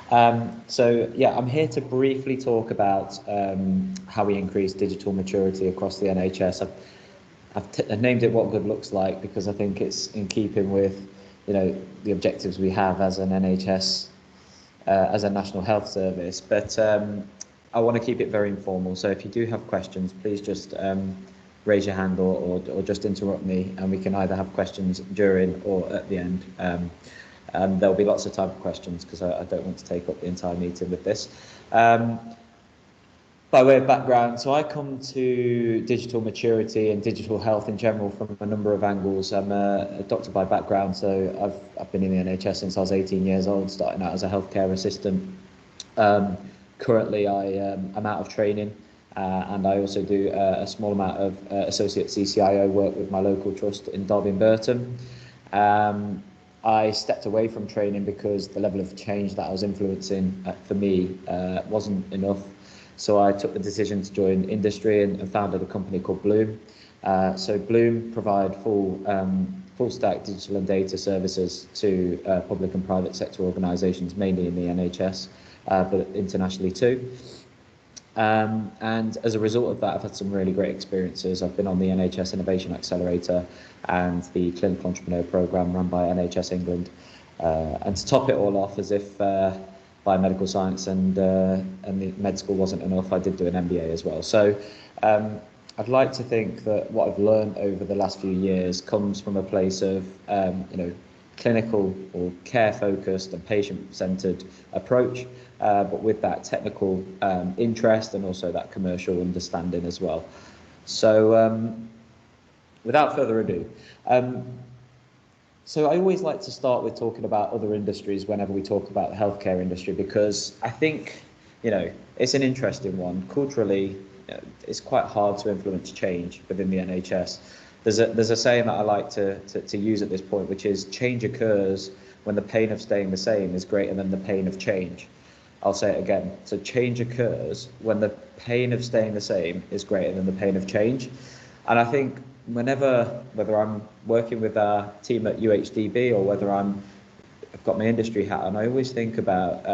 So yeah, I'm here to briefly talk about how we increase digital maturity across the NHS. I've named it "What Good Looks Like" because I think it's in keeping with, the objectives we have as an NHS, as a National Health Service. But I want to keep it very informal. So if you do have questions, please just raise your hand or just interrupt me, and we can either have questions during or at the end. And there'll be lots of time for questions because I don't want to take up the entire meeting with this. By way of background, so I come to digital maturity and digital health in general from a number of angles. I'm a doctor by background, so I've been in the NHS since I was 18 years old, starting out as a healthcare assistant. Currently, I'm out of training, and I also do a small amount of associate CCIO work with my local trust in Derby and Burton. I stepped away from training because the level of change that I was influencing for me wasn't enough. So I took the decision to join industry and founded a company called Bloom. So Bloom provide full stack digital and data services to public and private sector organisations, mainly in the NHS, but internationally too. And as a result of that, I've had some really great experiences. I've been on the NHS Innovation Accelerator and the Clinical Entrepreneur Programme run by NHS England. And to top it all off, as if biomedical science and the med school wasn't enough, I did do an MBA as well. So I'd like to think that what I've learned over the last few years comes from a place of clinical or care-focused and patient-centred approach, but with that technical interest and also that commercial understanding as well. So without further ado, so I always like to start with talking about other industries whenever we talk about the healthcare industry, because I think, it's an interesting one. Culturally, it's quite hard to influence change within the NHS. There's a saying that I like to use at this point, which is change occurs when the pain of staying the same is greater than the pain of change. I'll say it again. So change occurs when the pain of staying the same is greater than the pain of change. And I think whether I'm working with our team at UHDB or whether I've got my industry hat on, I always think about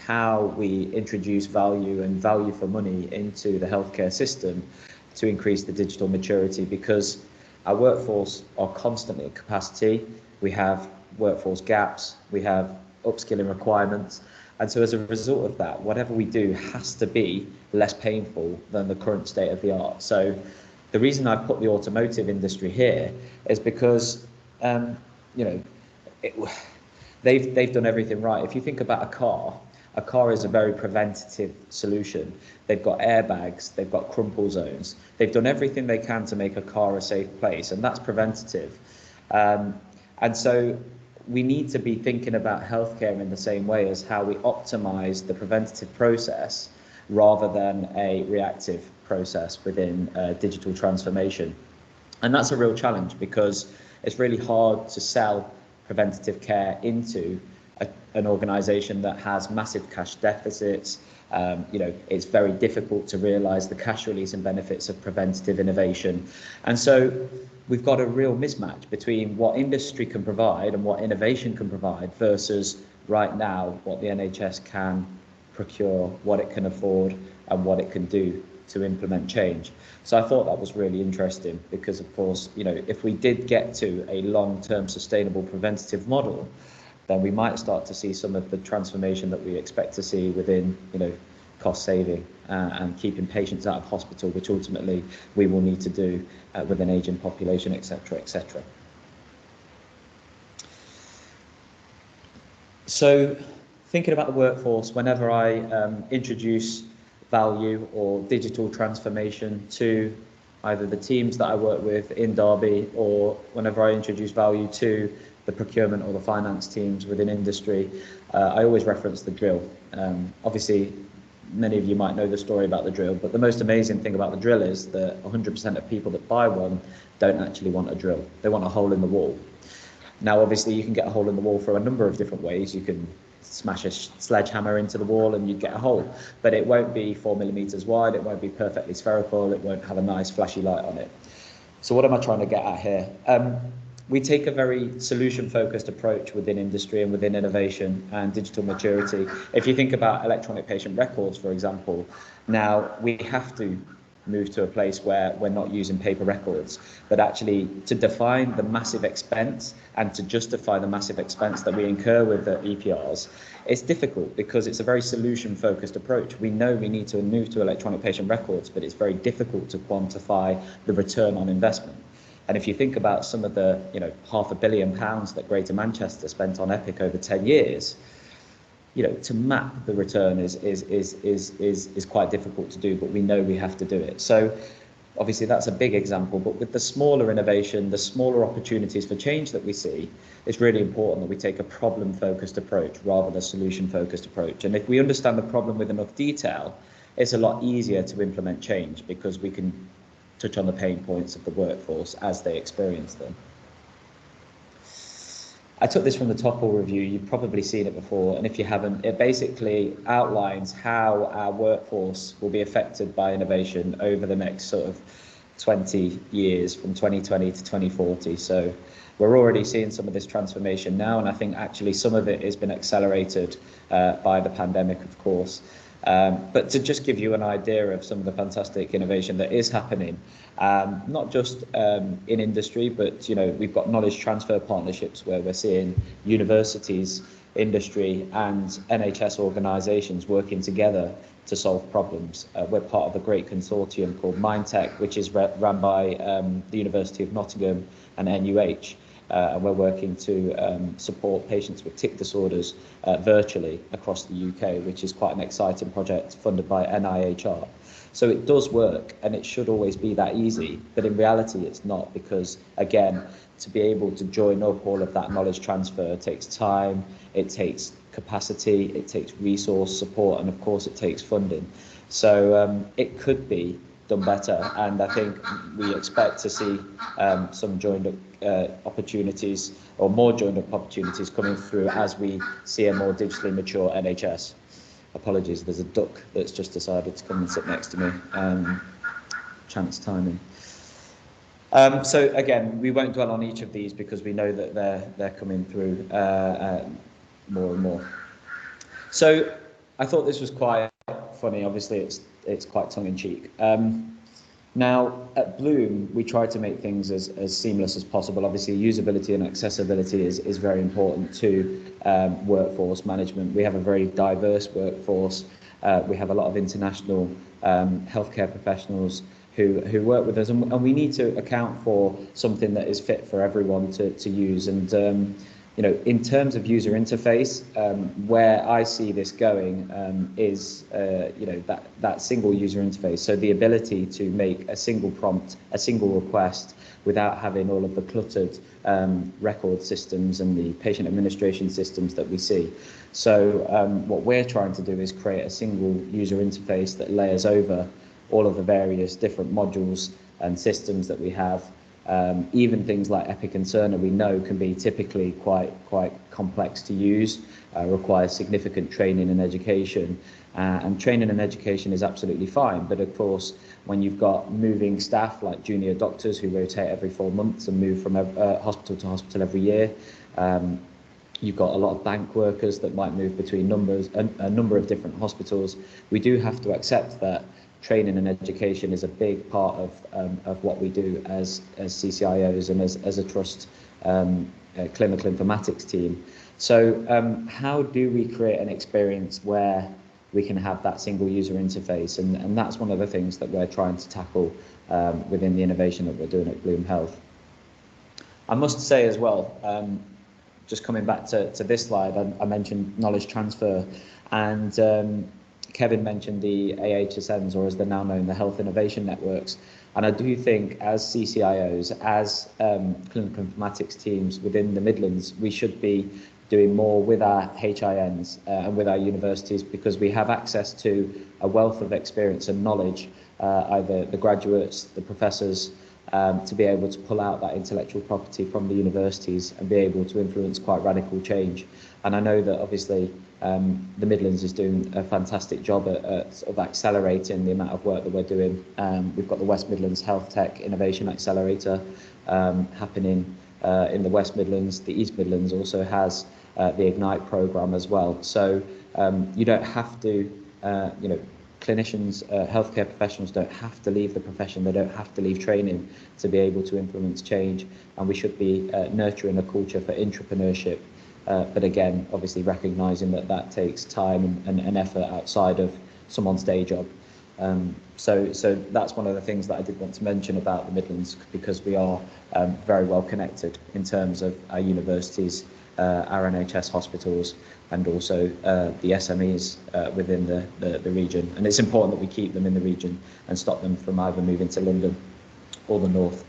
how we introduce value and value for money into the healthcare system to increase the digital maturity, because our workforce are constantly at capacity. We have workforce gaps, we have upskilling requirements. And so as a result of that, whatever we do has to be less painful than the current state of the art. So the reason I put the automotive industry here is because, they've done everything right. If you think about a car is a very preventative solution. They've got airbags, they've got crumple zones. They've done everything they can to make a car a safe place, and that's preventative. And so we need to be thinking about healthcare in the same way as how we optimize the preventative process rather than a reactive process within digital transformation. And that's a real challenge, because it's really hard to sell preventative care into an organization that has massive cash deficits. It's very difficult to realize the cash release and benefits of preventative innovation. And so we've got a real mismatch between what industry can provide and what innovation can provide versus right now what the NHS can procure, what it can afford, and what it can do to implement change. So I thought that was really interesting, because of course, if we did get to a long-term sustainable preventative model, then we might start to see some of the transformation that we expect to see within, cost saving and keeping patients out of hospital, which ultimately we will need to do with an aging population, etc., etc. So thinking about the workforce, whenever I introduce value or digital transformation to either the teams that I work with in Derby, or whenever I introduce value to the procurement or the finance teams within industry, I always reference the drill. Obviously, many of you might know the story about the drill, but the most amazing thing about the drill is that 100% of people that buy one don't actually want a drill. They want a hole in the wall. Now, obviously, you can get a hole in the wall for a number of different ways. You can smash a sledgehammer into the wall and you'd get a hole, but it won't be 4 millimeters wide, it won't be perfectly spherical, it won't have a nice flashy light on it. So what am I trying to get at here? we take a very solution-focused approach within industry and within innovation and digital maturity. If you think about electronic patient records, for example, now we have to move to a place where we're not using paper records, but actually to define the massive expense and to justify the massive expense that we incur with the EPRs, it's difficult because it's a very solution-focused approach. We know we need to move to electronic patient records, but it's very difficult to quantify the return on investment. And if you think about some of the, £500 million that Greater Manchester spent on Epic over 10 years, to map the return is quite difficult to do, but we know we have to do it. So obviously that's a big example, but with the smaller innovation, the smaller opportunities for change that we see, it's really important that we take a problem-focused approach rather than a solution-focused approach. And if we understand the problem with enough detail, it's a lot easier to implement change because we can touch on the pain points of the workforce as they experience them. I took this from the Topple review. You've probably seen it before, and if you haven't, it basically outlines how our workforce will be affected by innovation over the next sort of 20 years, from 2020 to 2040. So we're already seeing some of this transformation now, and I think actually some of it has been accelerated by the pandemic, of course. But to just give you an idea of some of the fantastic innovation that is happening, not just in industry, but we've got knowledge transfer partnerships where we're seeing universities, industry and NHS organisations working together to solve problems. We're part of a great consortium called Mindtech, which is run by the University of Nottingham and NUH. And we're working to support patients with tic disorders virtually across the UK, which is quite an exciting project funded by NIHR. So it does work, and it should always be that easy, but in reality it's not, because again, to be able to join up all of that knowledge transfer takes time, it takes capacity, it takes resource support, and of course it takes funding. So it could be done better, and I think we expect to see some joined up opportunities, or more joined up opportunities coming through as we see a more digitally mature NHS. Apologies, there's a duck that's just decided to come and sit next to me. Chance timing. So again, we won't dwell on each of these because we know that they're coming through more and more. So I thought this was quite funny. Obviously, it's quite tongue-in-cheek. Now, at Bloom, we try to make things as seamless as possible. Obviously, usability and accessibility is very important to workforce management. We have a very diverse workforce. We have a lot of international healthcare professionals who work with us, and we need to account for something that is fit for everyone to use. And in terms of user interface, where I see this going is that single user interface. So the ability to make a single prompt, a single request, without having all of the cluttered record systems and the patient administration systems that we see. So what we're trying to do is create a single user interface that layers over all of the various different modules and systems that we have. Even things like Epic and Cerner, we know, can be typically quite complex to use, requires significant training and education. And training and education is absolutely fine, but of course, when you've got moving staff like junior doctors who rotate every 4 months and move from hospital to hospital every year, you've got a lot of bank workers that might move between a number of different hospitals. We do have to accept that training and education is a big part of what we do as CCIOs and as a trust clinical informatics team. So how do we create an experience where we can have that single user interface? And that's one of the things that we're trying to tackle within the innovation that we're doing at Bloom Health. I must say as well, just coming back to this slide, I mentioned knowledge transfer, and Kevin mentioned the AHSNs, or as they're now known, the Health Innovation Networks. And I do think as CCIOs, as clinical informatics teams within the Midlands, we should be doing more with our HINs and with our universities, because we have access to a wealth of experience and knowledge, either the graduates, the professors, to be able to pull out that intellectual property from the universities and be able to influence quite radical change. And I know that obviously the Midlands is doing a fantastic job at sort of accelerating the amount of work that we're doing. We've got the West Midlands Health Tech Innovation Accelerator happening in the West Midlands. The East Midlands also has the Ignite programme as well. So you don't have to, you know, clinicians, healthcare professionals don't have to leave the profession, they don't have to leave training to be able to influence change, and we should be nurturing a culture for entrepreneurship, but again, obviously recognising that that takes time and effort outside of someone's day job. So that's one of the things that I did want to mention about the Midlands, because we are very well connected in terms of our universities, our NHS hospitals, and also the SMEs within the region. And it's important that we keep them in the region and stop them from either moving to London or the north.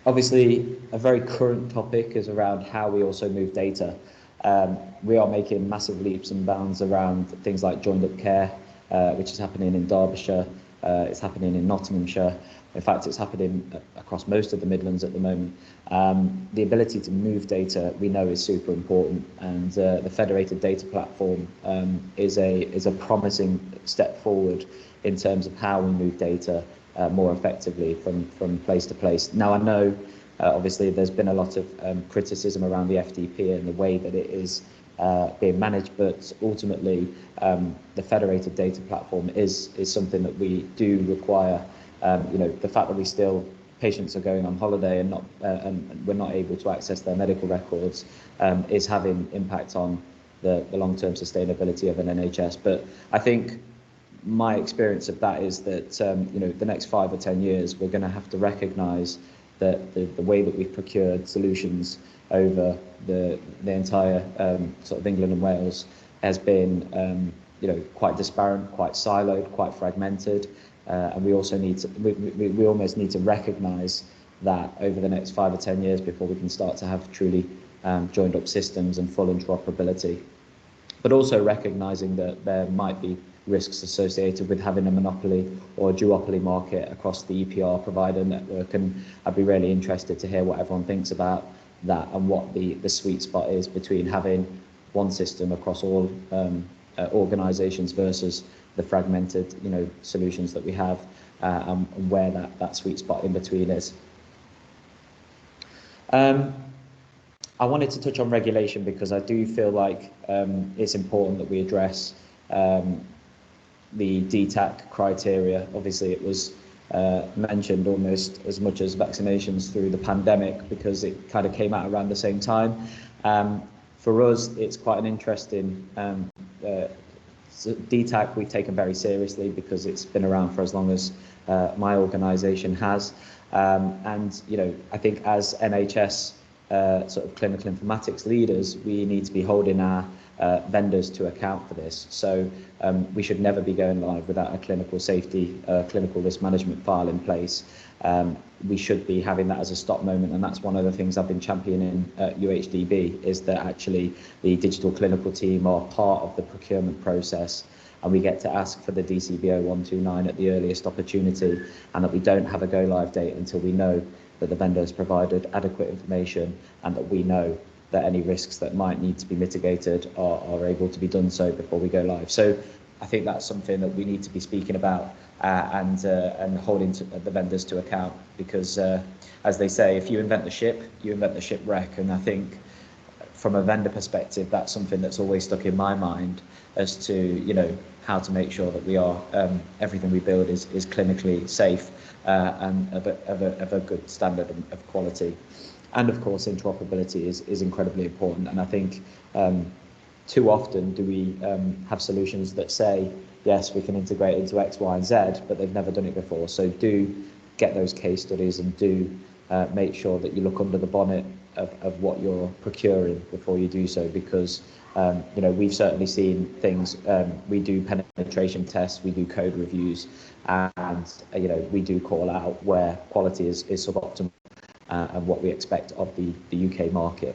Obviously, a very current topic is around how we also move data. We are making massive leaps and bounds around things like joined up care, which is happening in Derbyshire, it's happening in Nottinghamshire. In fact, it's happening across most of the Midlands at the moment. The ability to move data, we know, is super important, and the federated data platform is a promising step forward in terms of how we move data more effectively from place to place. Now, I know obviously there's been a lot of criticism around the FDP and the way that it is being managed, but ultimately the federated data platform is something that we do require. You know, the fact that patients are going on holiday and we're not able to access their medical records is having impact on the long-term sustainability of an NHS. But I think my experience of that is that you know, the next 5 or 10 years we're going to have to recognise that the way that we've procured solutions over the entire sort of England and Wales has been you know, quite disparate, quite siloed, quite fragmented. And we also need to, we almost need to recognise that over the next 5 or 10 years before we can start to have truly joined up systems and full interoperability. But also recognising that there might be risks associated with having a monopoly or a duopoly market across the EPR provider network. And I'd be really interested to hear what everyone thinks about that and what the sweet spot is between having one system across all organisations versus the fragmented, you know, solutions that we have, and where that sweet spot in between is. I wanted to touch on regulation because I do feel like it's important that we address the DTAC criteria. Obviously, it was mentioned almost as much as vaccinations through the pandemic because it kind of came out around the same time. For us, it's quite an interesting DTAC we've taken very seriously because it's been around for as long as my organisation has. And, you know, I think as NHS sort of clinical informatics leaders, we need to be holding our vendors to account for this. So we should never be going live without a clinical safety, clinical risk management file in place. We should be having that as a stop moment, and that's one of the things I've been championing at UHDB, is that actually the digital clinical team are part of the procurement process, and we get to ask for the DCBO 129 at the earliest opportunity, and that we don't have a go live date until we know that the vendor has provided adequate information and that we know that any risks that might need to be mitigated are able to be done so before we go live. So I think that's something that we need to be speaking about and holding the vendors to account, because as they say, if you invent the ship, you invent the shipwreck. And I think from a vendor perspective, that's something that's always stuck in my mind as to, you know, how to make sure that we are everything we build is clinically safe and of a good standard of quality. And of course, interoperability is incredibly important. And I think too often do we have solutions that say, yes, we can integrate into X, Y, and Z, but they've never done it before. So do get those case studies and do make sure that you look under the bonnet of what you're procuring before you do so, because you know, we've certainly seen things. We do penetration tests, we do code reviews, and you know, we do call out where quality is suboptimal and what we expect of the UK market.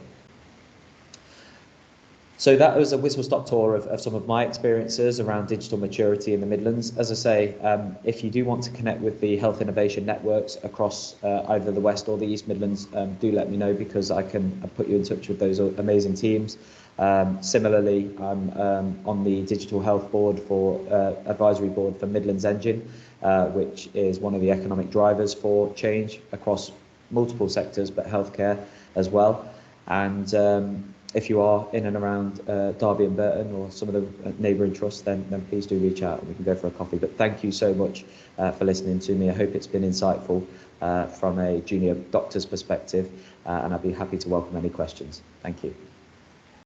So that was a whistle-stop tour of some of my experiences around digital maturity in the Midlands. As I say, if you do want to connect with the health innovation networks across either the West or the East Midlands, do let me know, because I can put you in touch with those amazing teams. Similarly, I'm on the digital health board for advisory board for Midlands Engine, which is one of the economic drivers for change across multiple sectors, but healthcare as well. And if you are in and around Derby and Burton or some of the neighbouring trusts, then please do reach out and we can go for a coffee. But thank you so much for listening to me. I hope it's been insightful from a junior doctor's perspective, and I'd be happy to welcome any questions. Thank you.